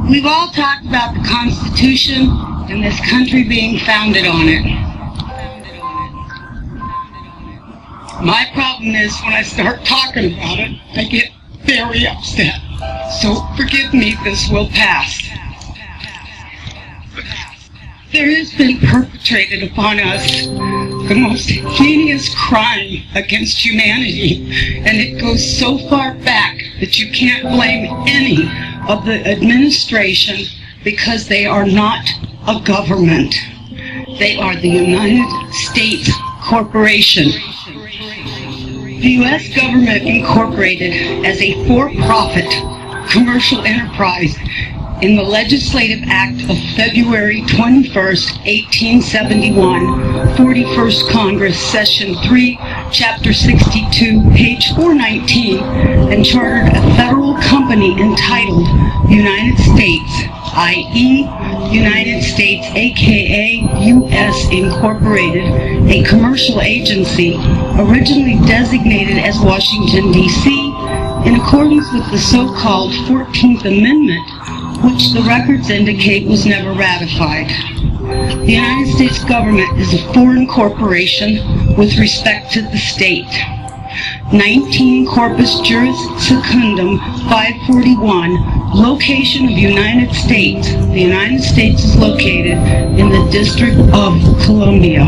We've all talked about the Constitution and this country being founded on it. My problem is when I start talking about it, I get very upset. So forgive me, this will pass. There has been perpetrated upon us the most heinous crime against humanity, and it goes so far back that you can't blame any of the administration because they are not a government. They are the United States Corporation. The U.S. government incorporated as a for-profit commercial enterprise in the Legislative Act of February 21st, 1871, 41st Congress, Session 3, Chapter 62, page 419, and chartered a federal company entitled United States, i.e. United States, aka U.S. Incorporated, a commercial agency originally designated as Washington, D.C., in accordance with the so-called 14th Amendment, which the records indicate was never ratified. The United States government is a foreign corporation with respect to the state. 19 Corpus Juris Secundum 541, location of United States. The United States is located in the District of Columbia.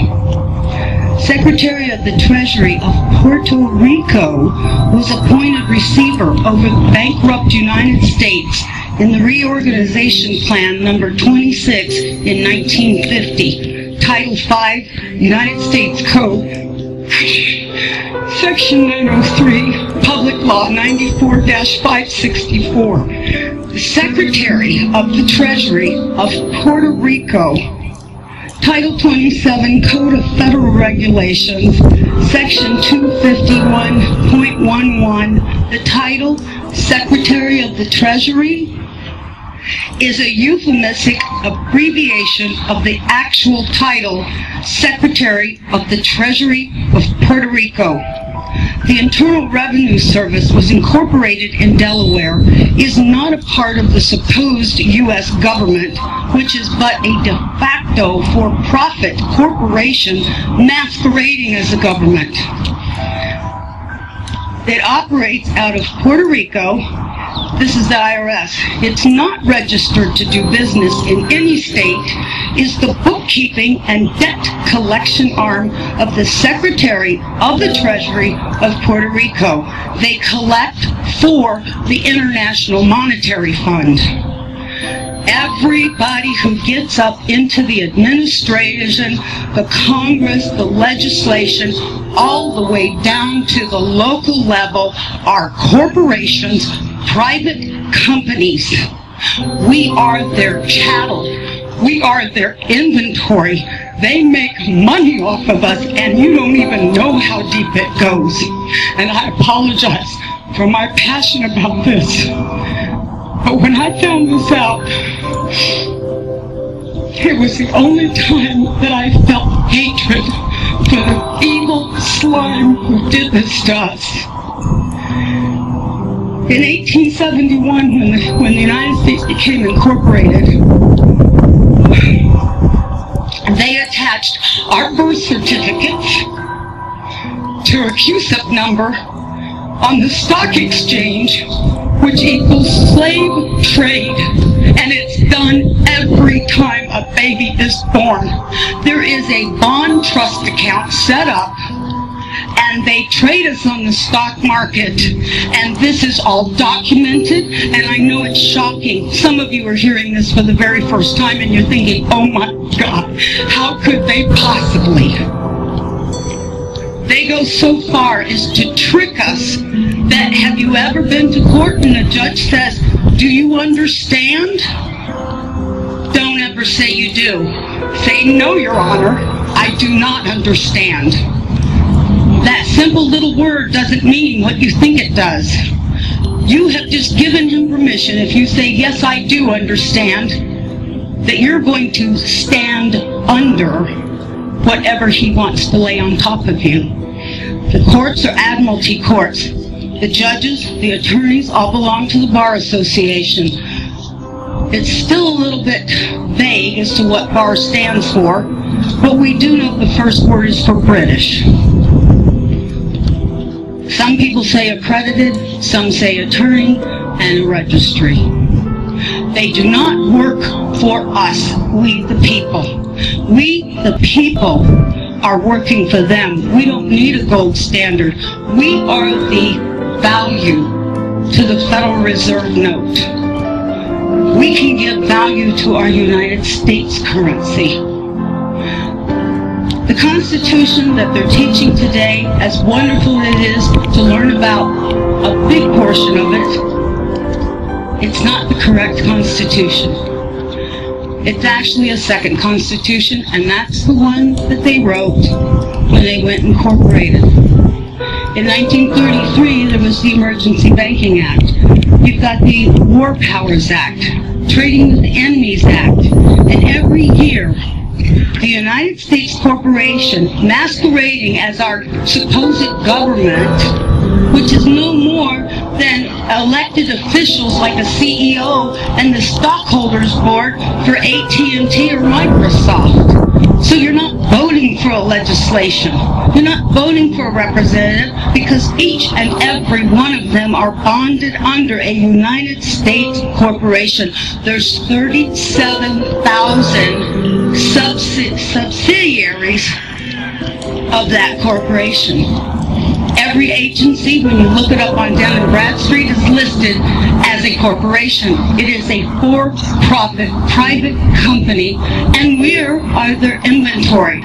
Secretary of the Treasury of Puerto Rico was appointed receiver over the bankrupt United States in the Reorganization Plan number 26 in 1950, Title 5, United States Code, Section 903, Public Law 94-564. The Secretary of the Treasury of Puerto Rico, Title 27, Code of Federal Regulations, Section 251.11, the title, Secretary of the Treasury, is a euphemistic abbreviation of the actual title, Secretary of the Treasury of Puerto Rico. The Internal Revenue Service was incorporated in Delaware, is not a part of the supposed U.S. government, which is but a de facto for-profit corporation masquerading as a government. It operates out of Puerto Rico. This is the IRS. It's not registered to do business in any state, is the bookkeeping and debt collection arm of the Secretary of the Treasury of Puerto Rico. They collect for the International Monetary Fund. Everybody who gets up into the administration, the Congress, the legislation, all the way down to the local level are corporations, private companies. We are their chattel. We are their inventory. They make money off of us, and you don't even know how deep it goes. And I apologize for my passion about this. But when I found this out, it was the only time that I felt hatred for the evil slime who did this to us. In 1871, when the United States became incorporated, they attached our birth certificates to a CUSIP number on the stock exchange, which equals slave trade, and it's done every time a baby is born. There is a bond trust account set up, and they trade us on the stock market, and this is all documented, and I know it's shocking. Some of you are hearing this for the very first time, and you're thinking, oh my God, how could they possibly? They go so far as to trick us that, have you ever been to court and the judge says, do you understand? Don't ever say you do. Say, no, Your Honor, I do not understand. That simple little word doesn't mean what you think it does. You have just given him permission, if you say, yes, I do understand, that you're going to stand under whatever he wants to lay on top of you. The courts are admiralty courts. The judges, the attorneys, all belong to the Bar Association. It's still a little bit vague as to what BAR stands for, but we do know the first word is for British. Some people say accredited, some say attorney, and a registry. They do not work for us, we the people. We the people are working for them. We don't need a gold standard. We are the value to the Federal Reserve note. We can give value to our United States currency. The Constitution that they're teaching today, as wonderful as it is to learn about a big portion of it, it's not the correct Constitution. It's actually a second Constitution, and that's the one that they wrote when they went incorporated. In 1933, there was the Emergency Banking Act. You've got the War Powers Act, Trading with Enemies Act, and every year, the United States corporation, masquerading as our supposed government, which is no more than elected officials like a CEO and the stockholders board for AT&T or Microsoft. So you're not voting for a legislation. You're not voting for a representative because each and every one of them are bonded under a United States corporation. There's 37,000 subsidiaries of that corporation. Every agency, when you look it up on Dun & Bradstreet, is listed as a corporation. It is a for-profit private company, and we're their inventory.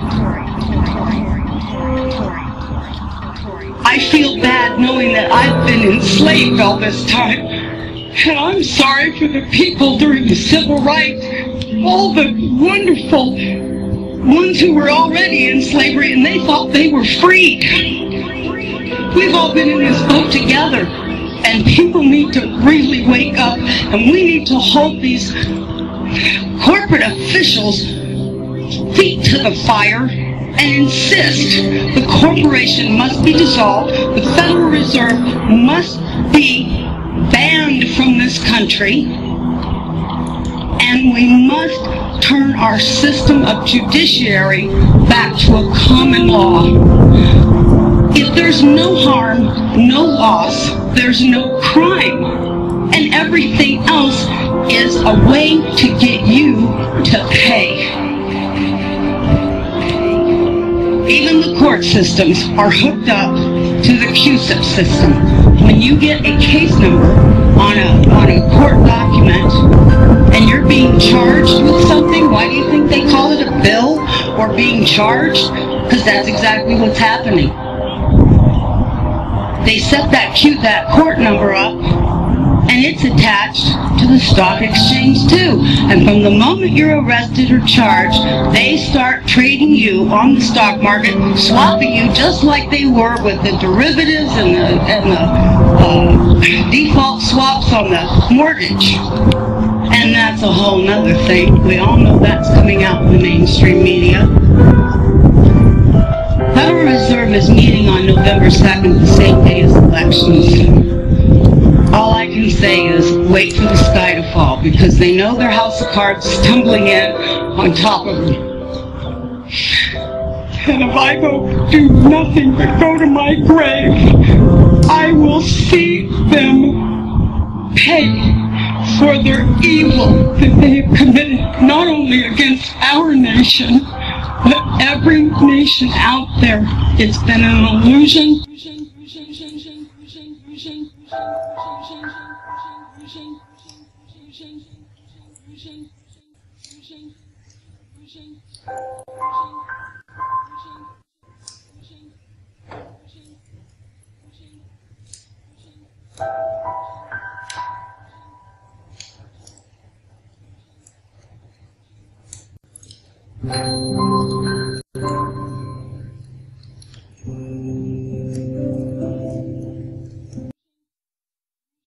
I feel bad knowing that I've been enslaved all this time, and I'm sorry for the people during the civil rights, all the wonderful ones who were already in slavery and they thought they were freed. We've all been in this boat together, and people need to really wake up, and we need to hold these corporate officials' feet to the fire and insist the corporation must be dissolved, the Federal Reserve must be banned from this country, and we must turn our system of judiciary back to a common law. If there's no harm, no loss, there's no crime. And everything else is a way to get you to pay. Even the court systems are hooked up to the QSIP system. When you get a case number on a court document and you're being charged with something, why do you think they call it a bill or being charged? Because that's exactly what's happening. They set that court number up, and it's attached to the stock exchange too. And from the moment you're arrested or charged, they start trading you on the stock market, swapping you just like they were with the derivatives and the default swaps on the mortgage. And that's a whole nother thing. We all know that's coming out in the mainstream media. Federal Reserve is meeting on November 2nd, the same day as elections. All I can say is wait for the sky to fall, because they know their house of cards is tumbling in on top of them. And if I do nothing but go to my grave, I will see them pay for their evil that they have committed, not only against our nation, but every nation out there. It's been an illusion.